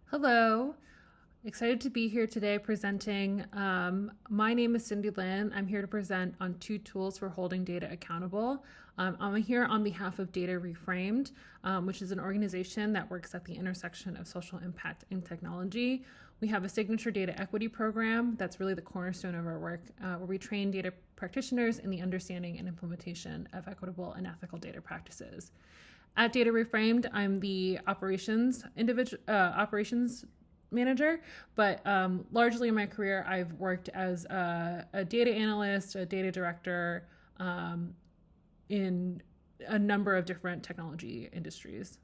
Hello, excited to be here today presenting. My name is Cindy Lynn. I'm here to present on two tools for holding data accountable. I'm here on behalf of Data Reframed, which is an organization that works at the intersection of social impact and technology. We have a signature data equity program that's really the cornerstone of our work, where we train data practitioners in the understanding and implementation of equitable and ethical data practices. At Data Reframed, I'm the operations manager, but largely in my career, I've worked as a data analyst, a data director in a number of different technology industries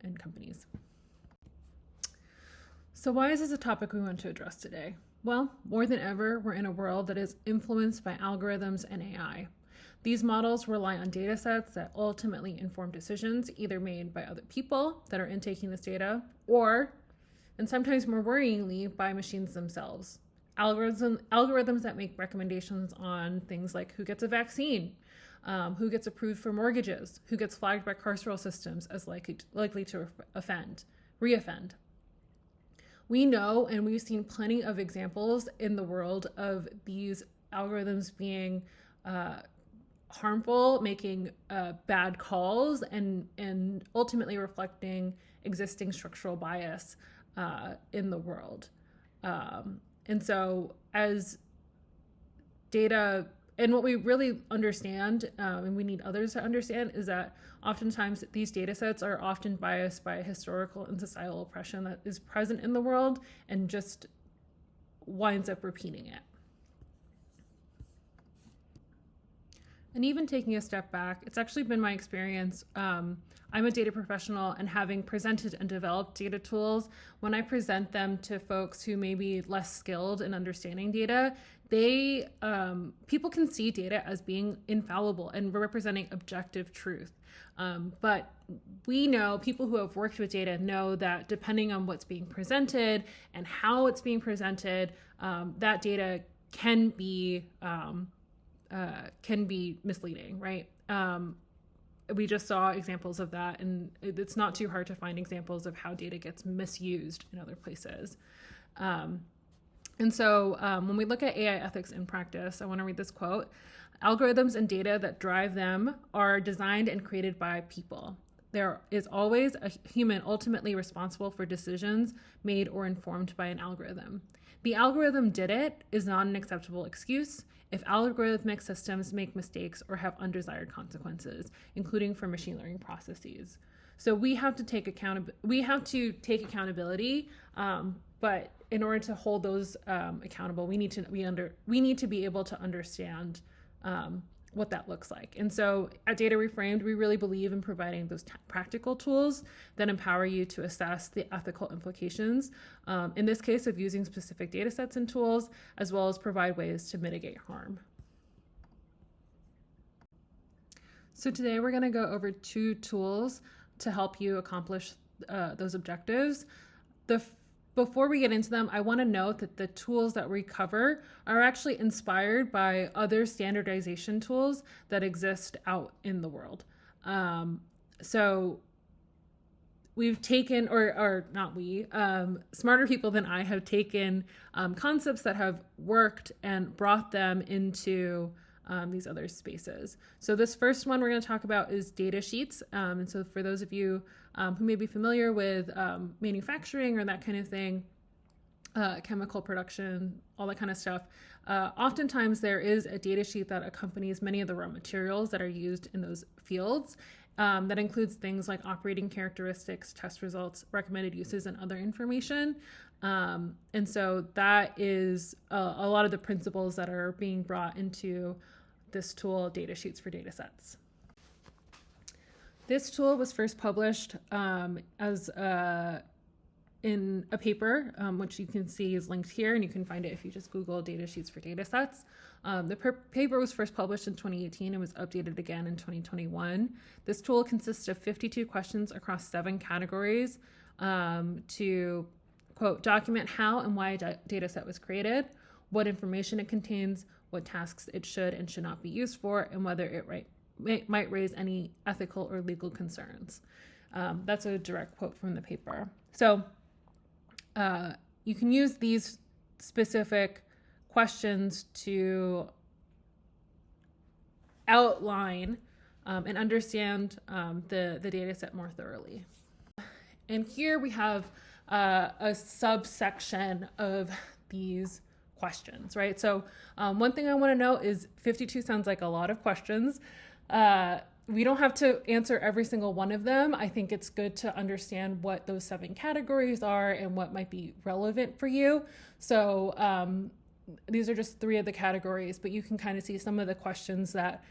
and companies. So why is this a topic we want to address today? Well, more than ever, we're in a world that is influenced by algorithms and AI. These models rely on data sets that ultimately inform decisions either made by other people that are intaking this data or, and sometimes more worryingly, by machines themselves. Algorithms that make recommendations on things like who gets a vaccine, who gets approved for mortgages, who gets flagged by carceral systems as likely to reoffend. We know, and we've seen plenty of examples in the world of these algorithms being harmful, making bad calls, and ultimately reflecting existing structural bias in the world. And so as data, and what we really understand, and we need others to understand, is that oftentimes these data sets are often biased by historical and societal oppression that is present in the world and just winds up repeating it. And even taking a step back, it's actually been my experience. I'm a data professional, and having presented and developed data tools, when I present them to folks who may be less skilled in understanding data, people can see data as being infallible and representing objective truth. But we know, people who have worked with data know that depending on what's being presented and how it's being presented, that data can be misleading, right? We just saw examples of that, and it's not too hard to find examples of how data gets misused in other places. And so when we look at AI ethics in practice, I want to read this quote. Algorithms and data that drive them are designed and created by people. There is always a human ultimately responsible for decisions made or informed by an algorithm. The algorithm did it is not an acceptable excuse if algorithmic systems make mistakes or have undesired consequences, including for machine learning processes. So we have to take accountability, but in order to hold those accountable, we need to be able to understand what that looks like. And so at Data Reframed, we really believe in providing those practical tools that empower you to assess the ethical implications, in this case of using specific data sets and tools, as well as provide ways to mitigate harm. So today we're going to go over two tools to help you accomplish those objectives. Before we get into them, I want to note that the tools that we cover are actually inspired by other standardization tools that exist out in the world. So we've taken, or not we, smarter people than I have taken concepts that have worked and brought them into these other spaces. So this first one we're going to talk about is Datasheets. And so for those of you who may be familiar with manufacturing or that kind of thing, chemical production, all that kind of stuff, oftentimes there is a data sheet that accompanies many of the raw materials that are used in those fields. That includes things like operating characteristics, test results, recommended uses, and other information. And so that is a lot of the principles that are being brought into this tool, Datasheets for Datasets. This tool was first published as in a paper, which you can see is linked here, and you can find it if you just Google Datasheets for Datasets. The paper was first published in 2018 and was updated again in 2021. This tool consists of 52 questions across 7 categories to, quote, document how and why a data set was created, what information it contains, what tasks it should and should not be used for, and whether it might raise any ethical or legal concerns. That's a direct quote from the paper. So You can use these specific questions to outline and understand the data set more thoroughly. And here we have a subsection of these questions, right? So one thing I want to note is 52 sounds like a lot of questions. We don't have to answer every single one of them. I think it's good to understand what those 7 categories are and what might be relevant for you. So these are just 3 of the categories, but you can kind of see some of the questions that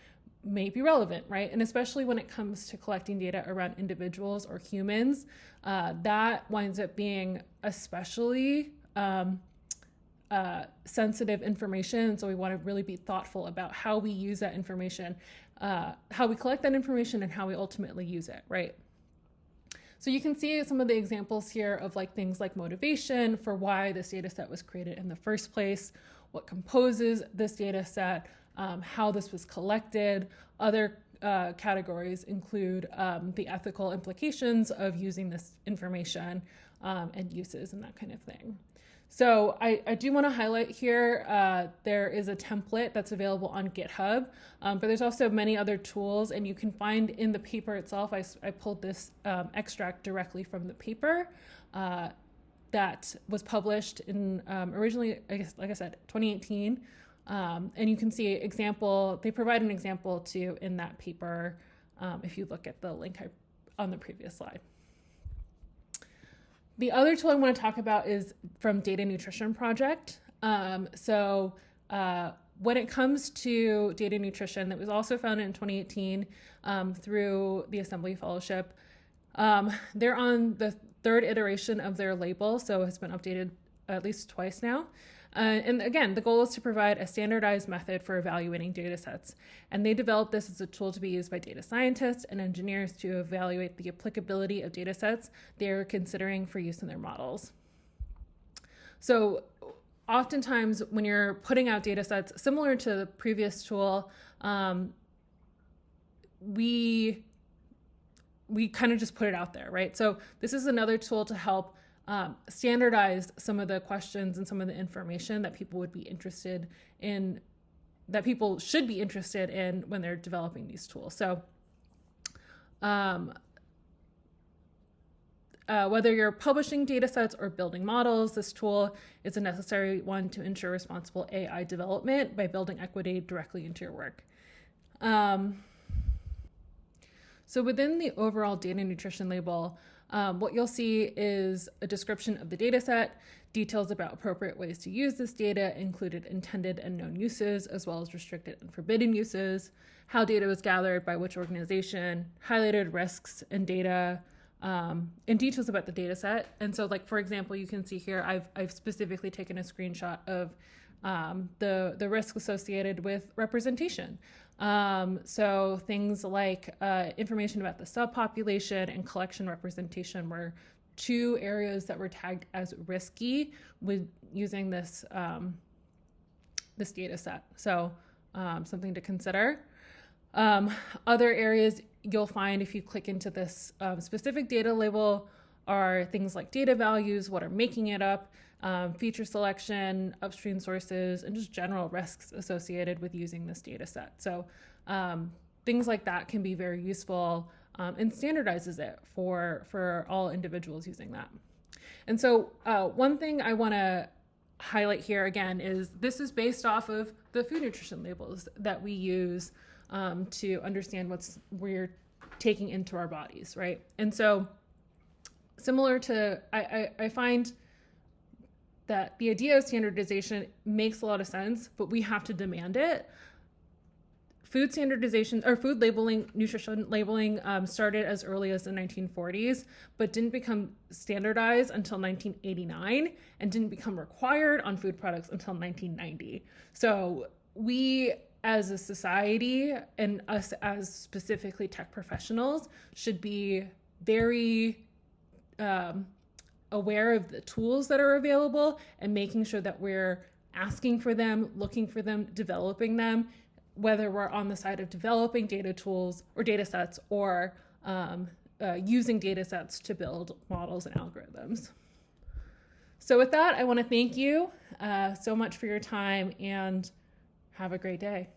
may be relevant, right? And especially when it comes to collecting data around individuals or humans, that winds up being especially sensitive information. So we want to really be thoughtful about how we use that information, how we collect that information, and how we ultimately use it, right? So you can see some of the examples here of like things like motivation for why this data set was created in the first place, what composes this data set, how this was collected. Other categories include the ethical implications of using this information and uses and that kind of thing. So I do want to highlight here, there is a template that's available on GitHub, but there's also many other tools, and you can find in the paper itself, I pulled this extract directly from the paper that was published in originally, I guess, like I said, 2018. And you can see they provide an example too in that paper if you look at the link on the previous slide. The other tool I want to talk about is from Data Nutrition Project. So when it comes to data nutrition, that was also founded in 2018 through the Assembly Fellowship. They're on the 3rd iteration of their label, so it's been updated at least twice now. And again, the goal is to provide a standardized method for evaluating data sets. And they developed this as a tool to be used by data scientists and engineers to evaluate the applicability of data sets they're considering for use in their models. So oftentimes when you're putting out data sets, similar to the previous tool, we kind of just put it out there, right? So this is another tool to help standardize some of the questions and some of the information that people would be interested in, that people should be interested in when they're developing these tools. So whether you're publishing data sets or building models, this tool is a necessary one to ensure responsible AI development by building equity directly into your work. So within the overall data nutrition label, what you'll see is a description of the data set, details about appropriate ways to use this data, included intended and known uses, as well as restricted and forbidden uses, how data was gathered by which organization, highlighted risks and data, and details about the data set. And so, like, for example, you can see here, I've specifically taken a screenshot of the risk associated with representation. So things like information about the subpopulation and collection representation were 2 areas that were tagged as risky with using this this data set. So something to consider. Other areas you'll find if you click into this specific data label are things like data values, what are making it up, feature selection, upstream sources, and just general risks associated with using this data set. So things like that can be very useful and standardizes it for all individuals using that. And so one thing I want to highlight here again is this is based off of the food nutrition labels that we use to understand we're taking into our bodies, right? And so similar to, I find that the idea of standardization makes a lot of sense, but we have to demand it. Food standardization or food labeling, nutrition labeling started as early as the 1940s, but didn't become standardized until 1989 and didn't become required on food products until 1990. So we as a society and us as specifically tech professionals should be very aware of the tools that are available and making sure that we're asking for them, looking for them, developing them, whether we're on the side of developing data tools or data sets or using data sets to build models and algorithms. So with that, I want to thank you so much for your time and have a great day.